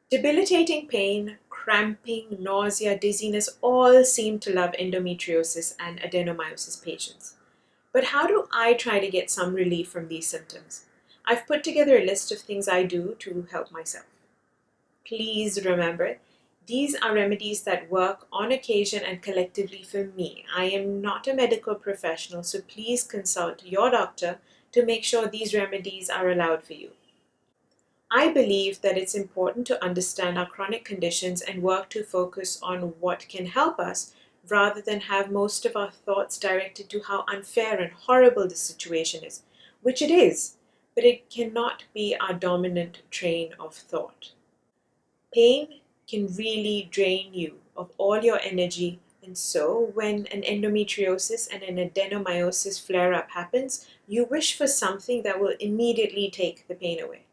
Debilitating pain, cramping, nausea, dizziness all seem to love endometriosis and adenomyosis patients. But how do I try to get some relief from these symptoms? I've put together a list of things I do to help myself. Please remember, these are remedies that work on occasion and collectively for me. I am not a medical professional, so please consult your doctor to make sure these remedies are allowed for you. I believe that it's important to understand our chronic conditions and work to focus on what can help us rather than have most of our thoughts directed to how unfair and horrible the situation is, which it is, but it cannot be our dominant train of thought. Pain can really drain you of all your energy, and so when an endometriosis and an adenomyosis flare up happens, you wish for something that will immediately take the pain away.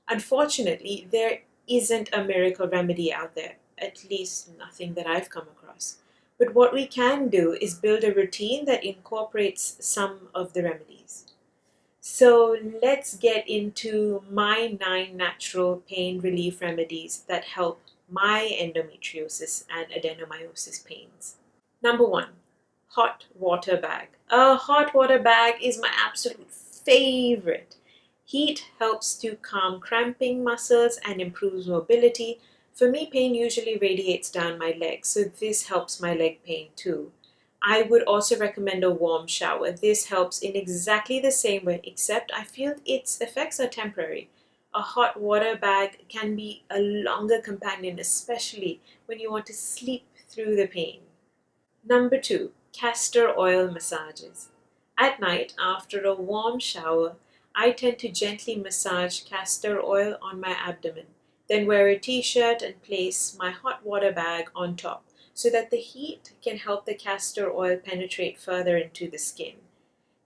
Unfortunately, there isn't a miracle remedy out there, at least nothing that I've come across. But what we can do is build a routine that incorporates some of the remedies. So let's get into my 9 natural pain relief remedies that help my endometriosis and adenomyosis pains. Number 1, hot water bag. A hot water bag is my absolute favorite. Heat helps to calm cramping muscles and improves mobility. For me, pain usually radiates down my legs, so this helps my leg pain too. I would also recommend a warm shower. This helps in exactly the same way, except I feel its effects are temporary. A hot water bag can be a longer companion, especially when you want to sleep through the pain. Number 2, castor oil massages. At night, after a warm shower, I tend to gently massage castor oil on my abdomen, then wear a t-shirt and place my hot water bag on top so that the heat can help the castor oil penetrate further into the skin.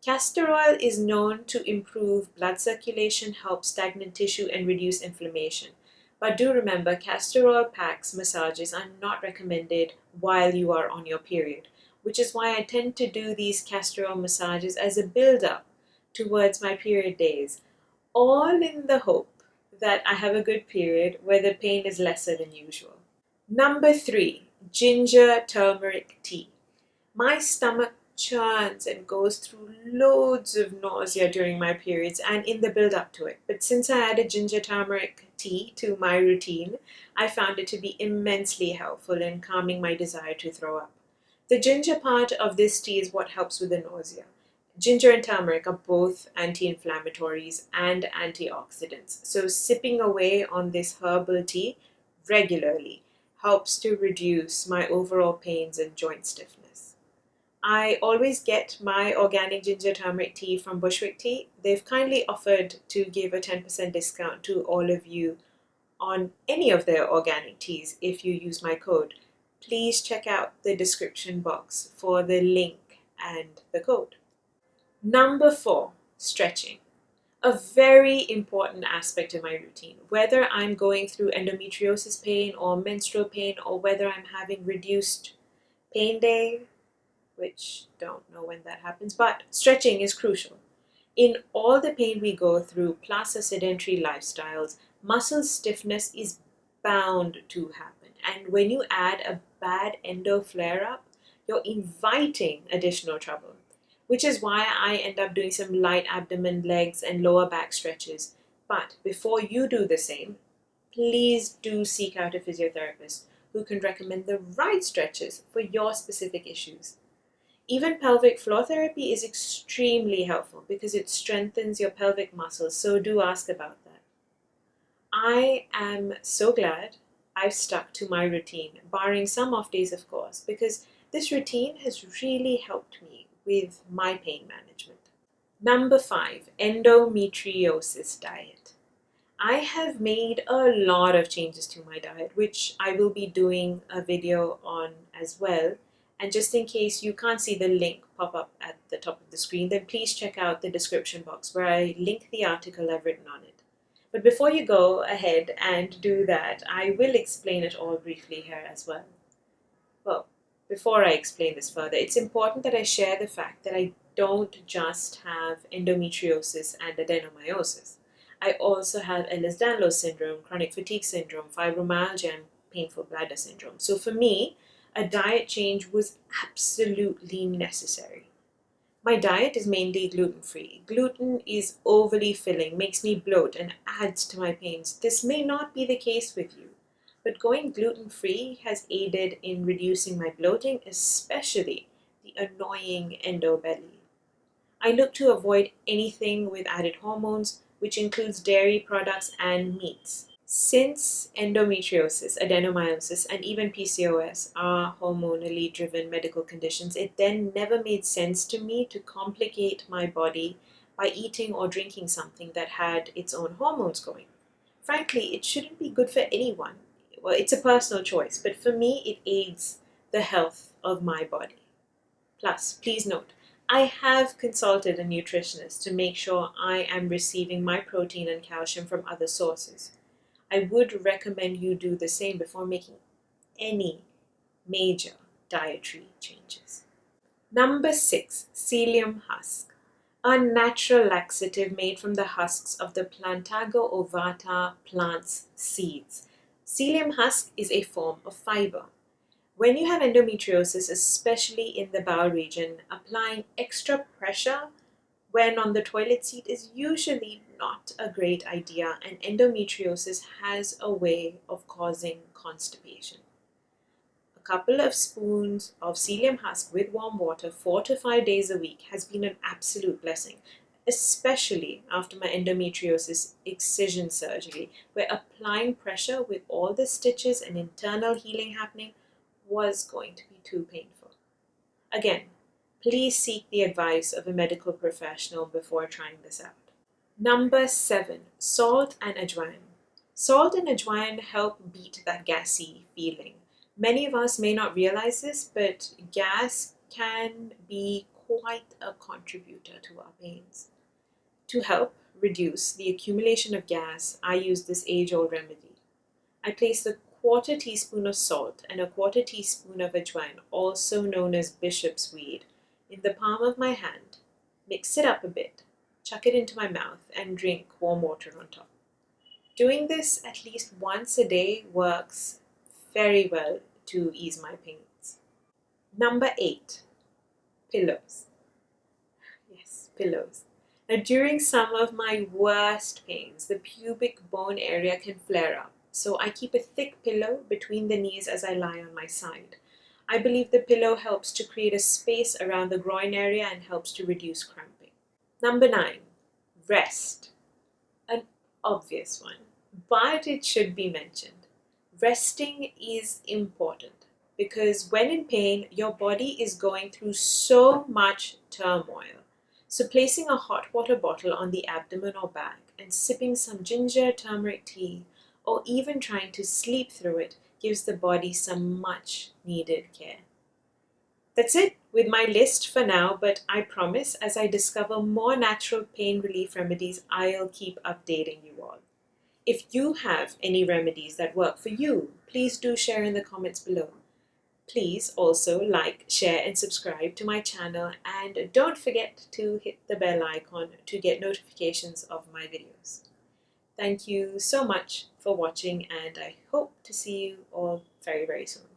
Castor oil is known to improve blood circulation, help stagnant tissue, and reduce inflammation. But do remember, castor oil packs massages are not recommended while you are on your period, which is why I tend to do these castor oil massages as a build-up towards my period days, all in the hope that I have a good period where the pain is lesser than usual. Number 3, ginger turmeric tea. My stomach churns and goes through loads of nausea during my periods and in the build up to it. But since I added ginger turmeric tea to my routine, I found it to be immensely helpful in calming my desire to throw up. The ginger part of this tea is what helps with the nausea. Ginger and turmeric are both anti-inflammatories and antioxidants, so sipping away on this herbal tea regularly helps to reduce my overall pains and joint stiffness. I always get my organic ginger turmeric tea from Bushwick Tea. They've kindly offered to give a 10% discount to all of you on any of their organic teas if you use my code. Please check out the description box for the link and the code. Number 4, stretching. A very important aspect of my routine. Whether I'm going through endometriosis pain or menstrual pain, or whether I'm having reduced pain day, which don't know when that happens, but stretching is crucial. In all the pain we go through, plus our sedentary lifestyles, muscle stiffness is bound to happen. And when you add a bad endo flare-up, you're inviting additional trouble, which is why I end up doing some light abdomen, legs, and lower back stretches. But before you do the same, please do seek out a physiotherapist who can recommend the right stretches for your specific issues. Even pelvic floor therapy is extremely helpful because it strengthens your pelvic muscles, so do ask about that. I am so glad I've stuck to my routine, barring some off days, of course, because this routine has really helped me with my pain management. Number 5, endometriosis diet. I have made a lot of changes to my diet, which I will be doing a video on as well. And just in case you can't see the link pop up at the top of the screen, then please check out the description box where I link the article I've written on it. But before you go ahead and do that, I will explain it all briefly here as well. Well, before I explain this further, it's important that I share the fact that I don't just have endometriosis and adenomyosis. I also have Ehlers-Danlos syndrome, chronic fatigue syndrome, fibromyalgia, and painful bladder syndrome. So for me, a diet change was absolutely necessary. My diet is mainly gluten-free. Gluten is overly filling, makes me bloat, and adds to my pains. This may not be the case with you, but going gluten-free has aided in reducing my bloating, especially the annoying endobelly. I look to avoid anything with added hormones, which includes dairy products and meats. Since endometriosis, adenomyosis, and even PCOS are hormonally driven medical conditions, it then never made sense to me to complicate my body by eating or drinking something that had its own hormones going. Frankly, it shouldn't be good for anyone. Well, it's a personal choice, but for me, it aids the health of my body. Plus, please note, I have consulted a nutritionist to make sure I am receiving my protein and calcium from other sources. I would recommend you do the same before making any major dietary changes. Number 6, psyllium husk, a natural laxative made from the husks of the Plantago ovata plant's seeds. Psyllium husk is a form of fiber. When you have endometriosis, especially in the bowel region, applying extra pressure when on the toilet seat is usually not a great idea, and endometriosis has a way of causing constipation. A couple of spoons of psyllium husk with warm water 4 to 5 days a week has been an absolute blessing, especially after my endometriosis excision surgery, where applying pressure with all the stitches and internal healing happening was going to be too painful. Again, please seek the advice of a medical professional before trying this out. Number 7, salt and ajwain. Salt and ajwain help beat that gassy feeling. Many of us may not realize this, but gas can be quite a contributor to our pains. To help reduce the accumulation of gas, I use this age-old remedy. I place a quarter teaspoon of salt and a quarter teaspoon of ajwain, also known as bishop's weed, in the palm of my hand, mix it up a bit, chuck it into my mouth, and drink warm water on top. Doing this at least once a day works very well to ease my pains. Number 8, pillows. Yes, pillows. Now, during some of my worst pains, the pubic bone area can flare up, so I keep a thick pillow between the knees as I lie on my side. I believe the pillow helps to create a space around the groin area and helps to reduce cramping. Number 9, rest. An obvious one, but it should be mentioned. Resting is important because when in pain, your body is going through so much turmoil. So placing a hot water bottle on the abdomen or back and sipping some ginger turmeric tea, or even trying to sleep through it, gives the body some much needed care. That's it with my list for now, but I promise as I discover more natural pain relief remedies, I'll keep updating you all. If you have any remedies that work for you, please do share in the comments below. Please also like, share, and subscribe to my channel, and don't forget to hit the bell icon to get notifications of my videos. Thank you so much for watching, and I hope to see you all very, very soon.